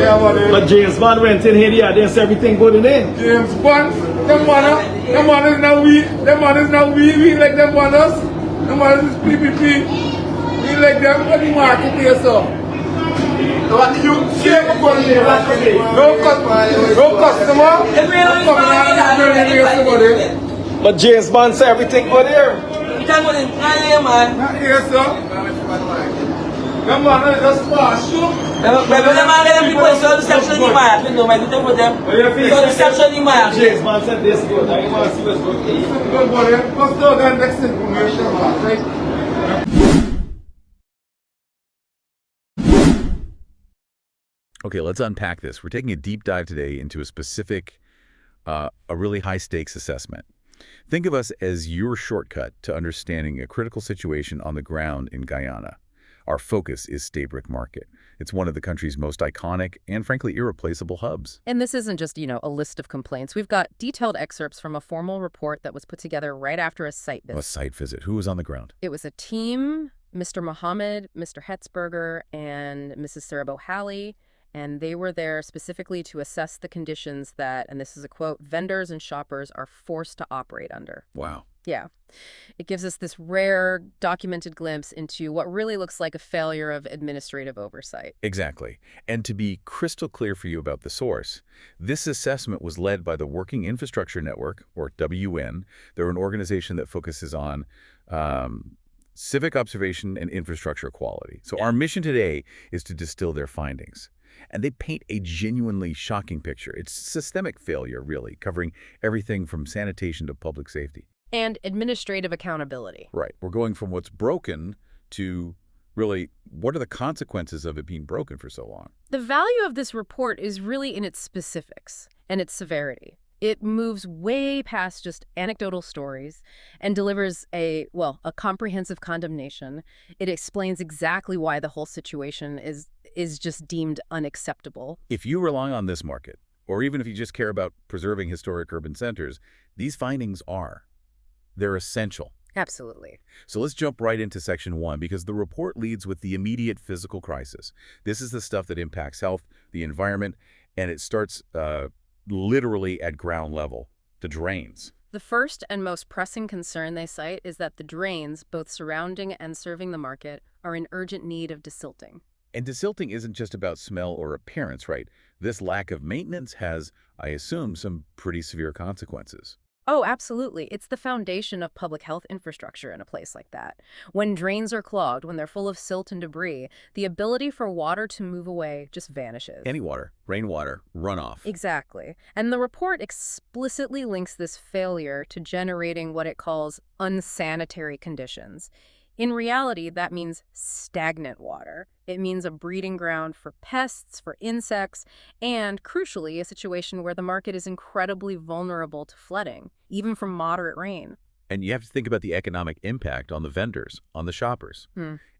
But James Bond went in here, yeah, there's everything good in there. James Bond, them man is now we like them others. Them others is PPP. We like them for the market here, so. What you say? No customer. But James Bond said everything good here. Not here, sir. Them man is just fast, you. James Bond said this good. I want to see what's good. Good boy, let's go to the next information, right? Okay, let's unpack this. We're taking a deep dive today into a specific, a really high-stakes assessment. Think of us as your shortcut to understanding a critical situation on the ground in Guyana. Our focus is Stabroek Market. It's one of the country's most iconic and, frankly, irreplaceable hubs. And this isn't just, a list of complaints. We've got detailed excerpts from a formal report that was put together right after a site visit. A site visit. Who was on the ground? It was a team, Mr. Mohamed, Mr. Hetsberger, and Mrs. Sarabo-Halley. And they were there specifically to assess the conditions that, and this is a quote, vendors and shoppers are forced to operate under. Wow. Yeah. It gives us this rare, documented glimpse into what really looks like a failure of administrative oversight. Exactly. And to be crystal clear for you about the source, this assessment was led by the Working Infrastructure Network, or WN. They're an organization that focuses on civic observation and infrastructure quality. So our mission today is to distill their findings. And they paint a genuinely shocking picture. It's systemic failure, really, covering everything from sanitation to public safety. And administrative accountability. Right. We're going from what's broken to really what are the consequences of it being broken for so long. The value of this report is really in its specifics and its severity. It moves way past just anecdotal stories and delivers a comprehensive condemnation. It explains exactly why the whole situation is just deemed unacceptable. If you rely on this market, or even if you just care about preserving historic urban centers, these findings they're essential. Absolutely. So let's jump right into section 1, because the report leads with the immediate physical crisis. This is the stuff that impacts health, the environment, and it starts literally at ground level, the drains. The first and most pressing concern they cite is that the drains, both surrounding and serving the market, are in urgent need of desilting. And desilting isn't just about smell or appearance, right? This lack of maintenance has, I assume, some pretty severe consequences. Oh, absolutely. It's the foundation of public health infrastructure in a place like that. When drains are clogged, when they're full of silt and debris, the ability for water to move away just vanishes. Any water, rainwater, runoff. Exactly. And the report explicitly links this failure to generating what it calls unsanitary conditions. In reality, that means stagnant water. It means a breeding ground for pests, for insects, and, crucially, a situation where the market is incredibly vulnerable to flooding, even from moderate rain. And you have to think about the economic impact on the vendors, on the shoppers.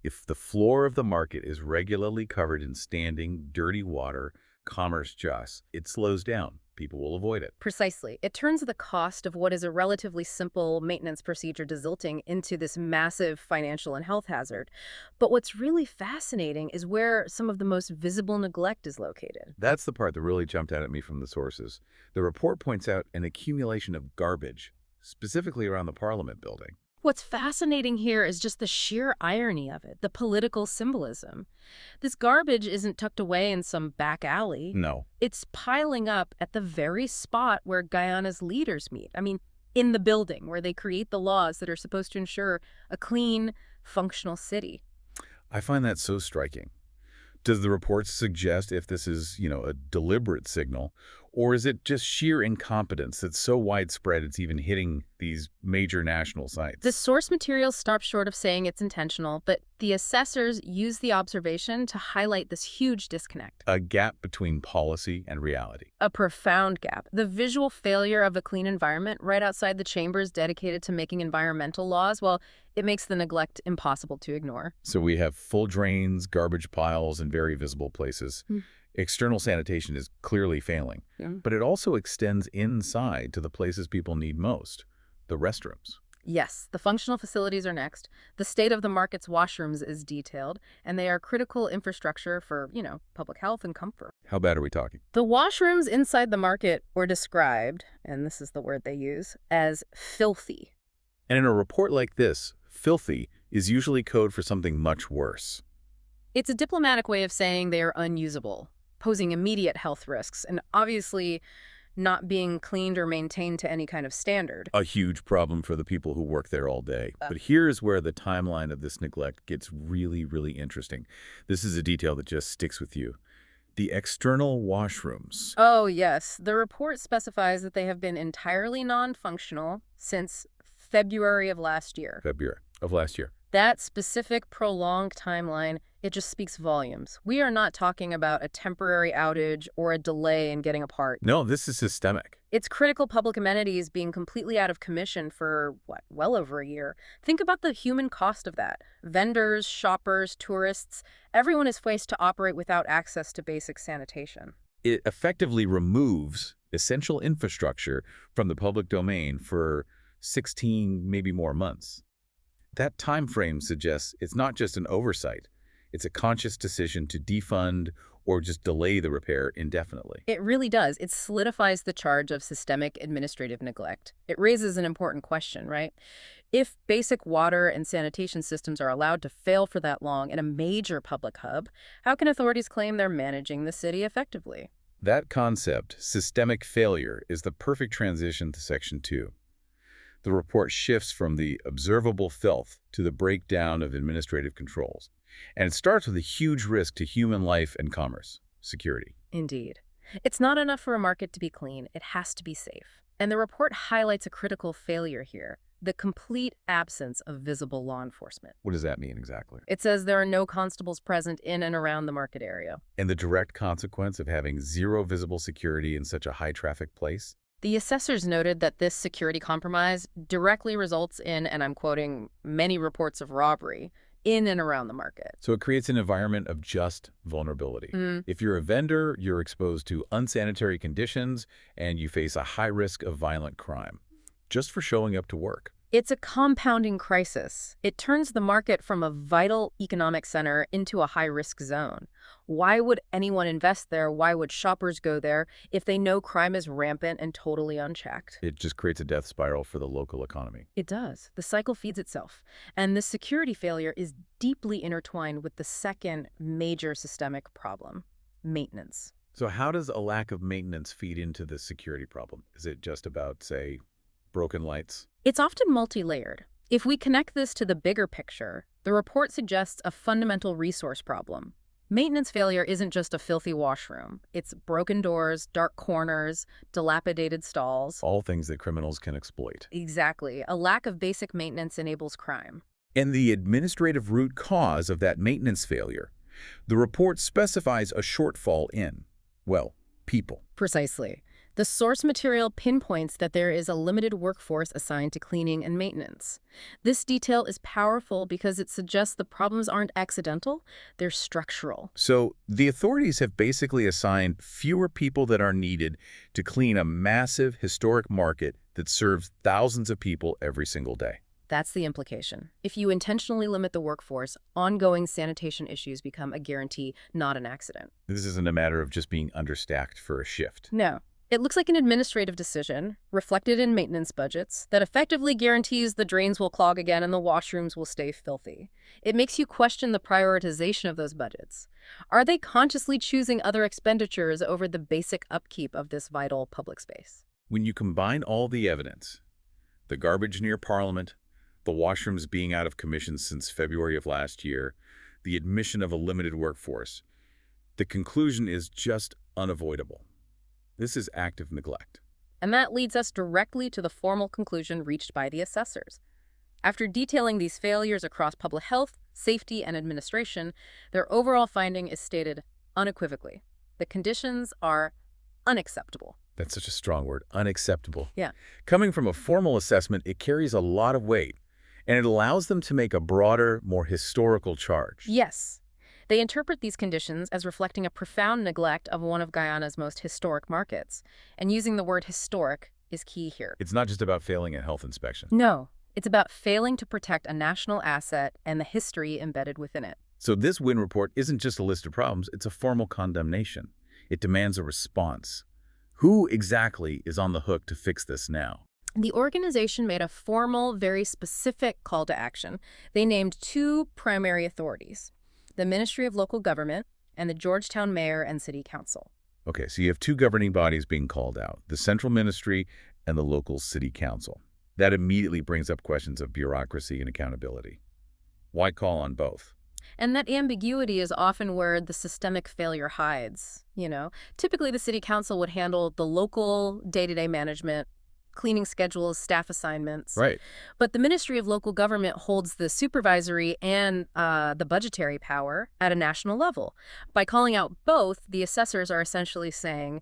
If the floor of the market is regularly covered in standing, dirty water, commerce just, it slows down. People will avoid it. Precisely. It turns the cost of what is a relatively simple maintenance procedure, desilting, into this massive financial and health hazard. But what's really fascinating is where some of the most visible neglect is located. That's the part that really jumped out at me from the sources. The report points out an accumulation of garbage, specifically around the Parliament building. What's fascinating here is just the sheer irony of it, the political symbolism. This garbage isn't tucked away in some back alley. No. It's piling up at the very spot where Guyana's leaders meet. I mean, in the building where they create the laws that are supposed to ensure a clean, functional city. I find that so striking. Does the report suggest if this is, a deliberate signal, or is it just sheer incompetence that's so widespread it's even hitting these major national sites? The source material stops short of saying it's intentional, but the assessors use the observation to highlight this huge disconnect. A gap between policy and reality. A profound gap. The visual failure of a clean environment right outside the chambers dedicated to making environmental laws, well, it makes the neglect impossible to ignore. So we have full drains, garbage piles in very visible places. External sanitation is clearly failing, but it also extends inside to the places people need most, the restrooms. Yes, the functional facilities are next. The state of the market's washrooms is detailed, and they are critical infrastructure for, public health and comfort. How bad are we talking? The washrooms inside the market were described, and this is the word they use, as filthy. And in a report like this, filthy is usually code for something much worse. It's a diplomatic way of saying they are unusable, posing immediate health risks, and obviously not being cleaned or maintained to any kind of standard. A huge problem for the people who work there all day. But here's where the timeline of this neglect gets really, really interesting. This is a detail that just sticks with you. The external washrooms. Oh, yes. The report specifies that they have been entirely non-functional since February of last year. February of last year. That specific prolonged timeline, it just speaks volumes. We are not talking about a temporary outage or a delay in getting a part. No, this is systemic. It's critical public amenities being completely out of commission for, well over a year. Think about the human cost of that. Vendors, shoppers, tourists, everyone is faced to operate without access to basic sanitation. It effectively removes essential infrastructure from the public domain for 16, maybe more months. That time frame suggests it's not just an oversight. It's a conscious decision to defund or just delay the repair indefinitely. It really does. It solidifies the charge of systemic administrative neglect. It raises an important question, right? If basic water and sanitation systems are allowed to fail for that long in a major public hub, how can authorities claim they're managing the city effectively? That concept, systemic failure, is the perfect transition to Section 2. The report shifts from the observable filth to the breakdown of administrative controls. And it starts with a huge risk to human life and commerce, security. Indeed. It's not enough for a market to be clean. It has to be safe. And the report highlights a critical failure here, the complete absence of visible law enforcement. What does that mean exactly? It says there are no constables present in and around the market area. And the direct consequence of having zero visible security in such a high-traffic place? The assessors noted that this security compromise directly results in, and I'm quoting, many reports of robbery in and around the market. So it creates an environment of just vulnerability. If you're a vendor, you're exposed to unsanitary conditions and you face a high risk of violent crime just for showing up to work. It's a compounding crisis. It turns the market from a vital economic center into a high-risk zone. Why would anyone invest there? Why would shoppers go there if they know crime is rampant and totally unchecked? It just creates a death spiral for the local economy. It does. The cycle feeds itself. And this security failure is deeply intertwined with the second major systemic problem, maintenance. So how does a lack of maintenance feed into this security problem? Is it just about, say, broken lights? It's often multi-layered. If we connect this to the bigger picture, the report suggests a fundamental resource problem. Maintenance failure isn't just a filthy washroom. It's broken doors, dark corners, dilapidated stalls. All things that criminals can exploit. Exactly. A lack of basic maintenance enables crime. And the administrative root cause of that maintenance failure, the report specifies a shortfall in, well, people. Precisely. The source material pinpoints that there is a limited workforce assigned to cleaning and maintenance. This detail is powerful because it suggests the problems aren't accidental, they're structural. So the authorities have basically assigned fewer people that are needed to clean a massive historic market that serves thousands of people every single day. That's the implication. If you intentionally limit the workforce, ongoing sanitation issues become a guarantee, not an accident. This isn't a matter of just being understaffed for a shift. No. It looks like an administrative decision, reflected in maintenance budgets, that effectively guarantees the drains will clog again and the washrooms will stay filthy. It makes you question the prioritization of those budgets. Are they consciously choosing other expenditures over the basic upkeep of this vital public space? When you combine all the evidence, the garbage near Parliament, the washrooms being out of commission since February of last year, the admission of a limited workforce, the conclusion is just unavoidable. This is active neglect. And that leads us directly to the formal conclusion reached by the assessors. After detailing these failures across public health, safety, and administration, their overall finding is stated unequivocally. The conditions are unacceptable. That's such a strong word, unacceptable. Yeah. Coming from a formal assessment, it carries a lot of weight, and it allows them to make a broader, more historical charge. Yes. They interpret these conditions as reflecting a profound neglect of one of Guyana's most historic markets. And using the word historic is key here. It's not just about failing a health inspection. No. It's about failing to protect a national asset and the history embedded within it. So this WIN report isn't just a list of problems, it's a formal condemnation. It demands a response. Who exactly is on the hook to fix this now? The organization made a formal, very specific call to action. They named two primary authorities, the Ministry of Local Government and the Georgetown Mayor and City Council. Okay, so you have two governing bodies being called out, the Central Ministry and the local City Council. That immediately brings up questions of bureaucracy and accountability. Why call on both? And that ambiguity is often where the systemic failure hides, Typically, the City Council would handle the local day-to-day management, cleaning schedules, staff assignments. Right. But the Ministry of Local Government holds the supervisory and the budgetary power at a national level. By calling out both, the assessors are essentially saying,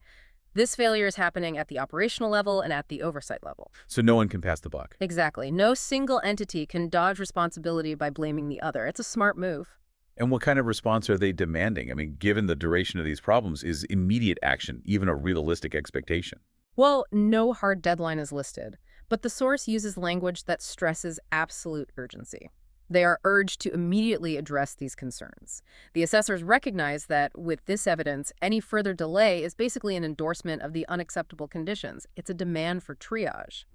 this failure is happening at the operational level and at the oversight level. So no one can pass the buck. Exactly. No single entity can dodge responsibility by blaming the other. It's a smart move. And what kind of response are they demanding? I mean, given the duration of these problems, is immediate action even a realistic expectation? Well, no hard deadline is listed, but the source uses language that stresses absolute urgency. They are urged to immediately address these concerns. The assessors recognize that with this evidence, any further delay is basically an endorsement of the unacceptable conditions. It's a demand for triage.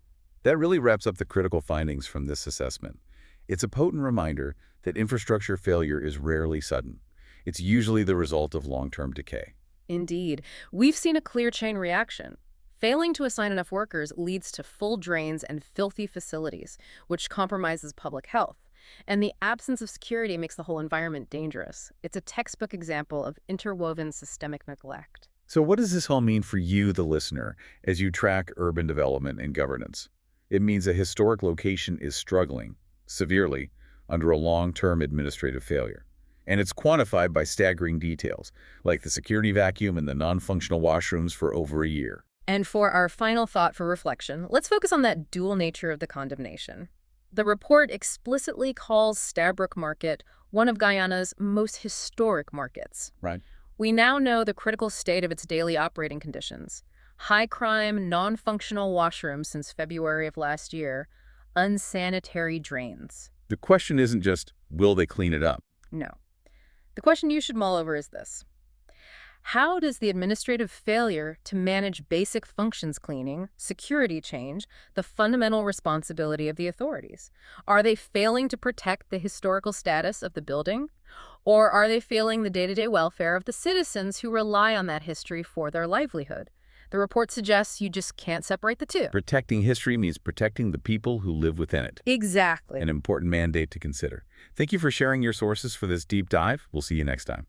That really wraps up the critical findings from this assessment. It's a potent reminder that infrastructure failure is rarely sudden. It's usually the result of long-term decay. Indeed. We've seen a clear chain reaction. Failing to assign enough workers leads to full drains and filthy facilities, which compromises public health. And the absence of security makes the whole environment dangerous. It's a textbook example of interwoven systemic neglect. So what does this all mean for you, the listener, as you track urban development and governance? It means a historic location is struggling, severely, under a long-term administrative failure. And it's quantified by staggering details, like the security vacuum and the non-functional washrooms for over a year. And for our final thought for reflection, let's focus on that dual nature of the condemnation. The report explicitly calls Stabroek Market one of Guyana's most historic markets. Right. We now know the critical state of its daily operating conditions. High crime, non-functional washrooms since February of last year, unsanitary drains. The question isn't just, will they clean it up? No. The question you should mull over is this. How does the administrative failure to manage basic functions cleaning, security change, the fundamental responsibility of the authorities? Are they failing to protect the historical status of the building? Or are they failing the day-to-day welfare of the citizens who rely on that history for their livelihood? The report suggests you just can't separate the two. Protecting history means protecting the people who live within it. Exactly. An important mandate to consider. Thank you for sharing your sources for this deep dive. We'll see you next time.